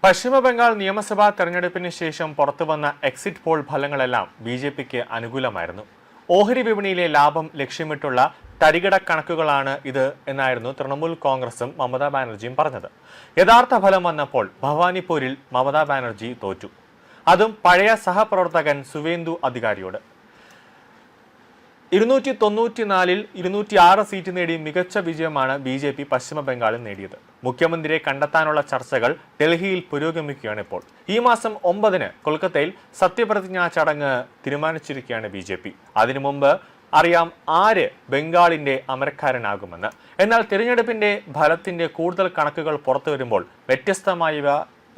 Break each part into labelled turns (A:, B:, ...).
A: പശ്ചിമബംഗാൾ നിയമസഭാ തെരഞ്ഞെടുപ്പിന് ശേഷം പുറത്തുവന്ന എക്സിറ്റ് പോൾ ഫലങ്ങളെല്ലാം ബി.ജെ.പിക്ക് അനുകൂലമായിരുന്നു. ഓഹരി വിപണിയിലെ ലാഭം ലക്ഷ്യമിട്ടുള്ള തരികിട കണക്കുകളാണ് ഇത് എന്നായിരുന്നു തൃണമൂൽ കോൺഗ്രസും മമതാ ബാനർജിയും പറഞ്ഞത്. യഥാർത്ഥ ഫലം വന്നപ്പോൾ ഭവാനിപ്പൂരിൽ മമതാ ബാനർജി തോറ്റു, അതും പഴയ സഹപ്രവർത്തകൻ സുവേന്ദു അധികാരിയോട്. 294-ൽ 206 സീറ്റ് നേടി മികച്ച വിജയമാണ് ബി.ജെ.പി പശ്ചിമബംഗാളിൽ നേടിയത്. മുഖ്യമന്ത്രിയെ കണ്ടെത്താനുള്ള ചർച്ചകൾ ഡൽഹിയിൽ പുരോഗമിക്കുകയാണ്. ഇപ്പോൾ ഈ മാസം 9-ന് കൊൽക്കത്തയിൽ സത്യപ്രതിജ്ഞാ ചടങ്ങ് തീരുമാനിച്ചിരിക്കുകയാണ് ബി.ജെ.പി. അതിനു മുമ്പ് അറിയാം ആര് ബംഗാളിന്റെ അമരക്കാരനാകുമെന്ന്. എന്നാൽ തിരഞ്ഞെടുപ്പിന്റെ ഫലത്തിന്റെ കൂടുതൽ കണക്കുകൾ പുറത്തു വരുമ്പോൾ വ്യത്യസ്തമായ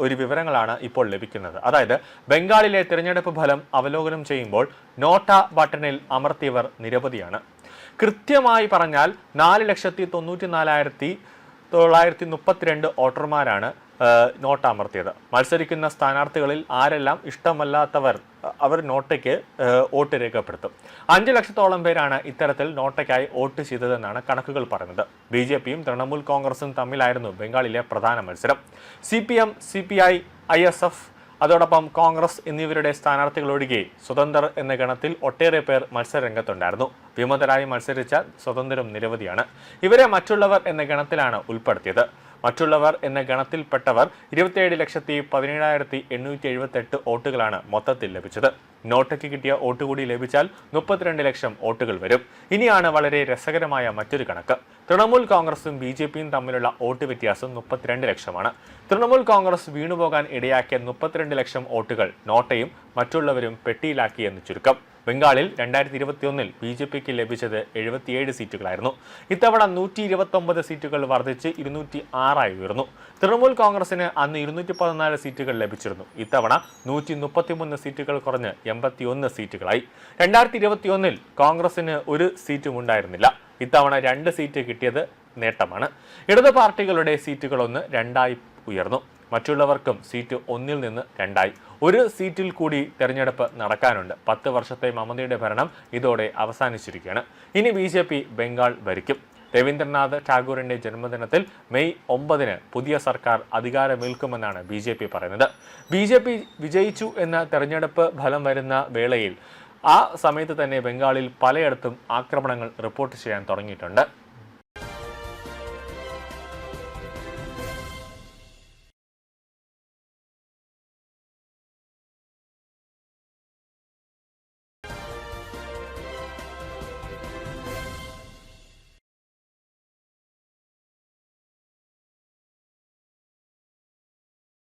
A: ഒരു വിവരങ്ങളാണ് ഇപ്പോൾ ലഭിക്കുന്നത്. അതായത് ബംഗാളിലെ തിരഞ്ഞെടുപ്പ് ഫലം അവലോകനം ചെയ്യുമ്പോൾ നോട്ട ബട്ടണിൽ അമർത്തിയവർ നിരവധിയാണ്. കൃത്യമായി പറഞ്ഞാൽ 4,94,932 വോട്ടർമാരാണ് നോട്ട് അമർത്തിയത്. മത്സരിക്കുന്ന സ്ഥാനാർത്ഥികളിൽ ആരെല്ലാം ഇഷ്ടമല്ലാത്തവർ അവർ നോട്ടയ്ക്ക് വോട്ട് രേഖപ്പെടുത്തും. 5 ലക്ഷത്തോളം പേരാണ് ഇത്തരത്തിൽ നോട്ടയ്ക്കായി വോട്ട് ചെയ്തതെന്നാണ് കണക്കുകൾ പറയുന്നത്. ബി.ജെ.പിയും തൃണമൂൽ കോൺഗ്രസും തമ്മിലായിരുന്നു ബംഗാളിലെ പ്രധാന മത്സരം. CPM, CPI, ISF അതോടൊപ്പം കോൺഗ്രസ് എന്നിവരുടെ സ്ഥാനാർത്ഥികളൊഴികെ സ്വതന്ത്രർ എന്ന ഗണത്തിൽ ഒട്ടേറെ പേർ മത്സരരംഗത്തുണ്ടായിരുന്നു. വിമതരായി മത്സരിച്ച സ്വതന്ത്രരും നിരവധിയാണ്. ഇവരെ മറ്റുള്ളവർ എന്ന ഗണത്തിലാണ് ഉൾപ്പെടുത്തിയത്. മറ്റുള്ളവർ എന്ന ഗണത്തിൽപ്പെട്ടവർ 27,17,878 വോട്ടുകളാണ് മൊത്തത്തിൽ ലഭിച്ചത്. നോട്ടയ്ക്ക് കിട്ടിയ വോട്ട് കൂടി ലഭിച്ചാൽ 32 ലക്ഷം വോട്ടുകൾ വരും. ഇനിയാണ് വളരെ രസകരമായ മറ്റൊരു കണക്ക്. തൃണമൂൽ കോൺഗ്രസും ബി.ജെ.പിയും തമ്മിലുള്ള വോട്ട് വ്യത്യാസം 32 ലക്ഷമാണ്. തൃണമൂൽ കോൺഗ്രസ് വീണുപോകാൻ ഇടയാക്കിയ 32 ലക്ഷം വോട്ടുകൾ നോട്ടയും മറ്റുള്ളവരും പെട്ടിയിലാക്കിയെന്ന് ചുരുക്കം. ബംഗാളിൽ 2021-ൽ ബി.ജെ.പിക്ക് ലഭിച്ചത് 77 സീറ്റുകളായിരുന്നു. ഇത്തവണ 129 സീറ്റുകൾ വർദ്ധിച്ച് 206 ഉയർന്നു. തൃണമൂൽ കോൺഗ്രസിന് അന്ന് 214 സീറ്റുകൾ ലഭിച്ചിരുന്നു. ഇത്തവണ 133 സീറ്റുകൾ കുറഞ്ഞ് 81 സീറ്റുകളായി. 2021-ൽ കോൺഗ്രസിന് ഒരു സീറ്റും ഉണ്ടായിരുന്നില്ല. ഇത്തവണ 2 സീറ്റ് കിട്ടിയത് നേട്ടമാണ്. ഇടത് പാർട്ടികളുടെ സീറ്റുകൾ 2 ഉയർന്നു. മറ്റുള്ളവർക്കും സീറ്റ് 1-ൽ നിന്ന് 2. ഒരു സീറ്റിൽ കൂടി തെരഞ്ഞെടുപ്പ് നടക്കാനുണ്ട്. 10 വർഷത്തെ മമതയുടെ ഭരണം ഇതോടെ അവസാനിച്ചിരിക്കുകയാണ്. ഇനി ബി.ജെ.പി ബംഗാൾ ഭരിക്കും. രവീന്ദ്രനാഥ് ടാഗോറിന്റെ ജന്മദിനത്തിൽ മെയ് 9-ന് പുതിയ സർക്കാർ അധികാരമേൽക്കുമെന്നാണ് ബി.ജെ.പി പറയുന്നത്. ബി.ജെ.പി വിജയിച്ചു എന്ന തെരഞ്ഞെടുപ്പ് ഫലം വരുന്ന വേളയിൽ ആ സമയത്ത് തന്നെ ബംഗാളിൽ പലയിടത്തും ആക്രമണങ്ങൾ റിപ്പോർട്ട് ചെയ്യാൻ തുടങ്ങിയിട്ടുണ്ട്.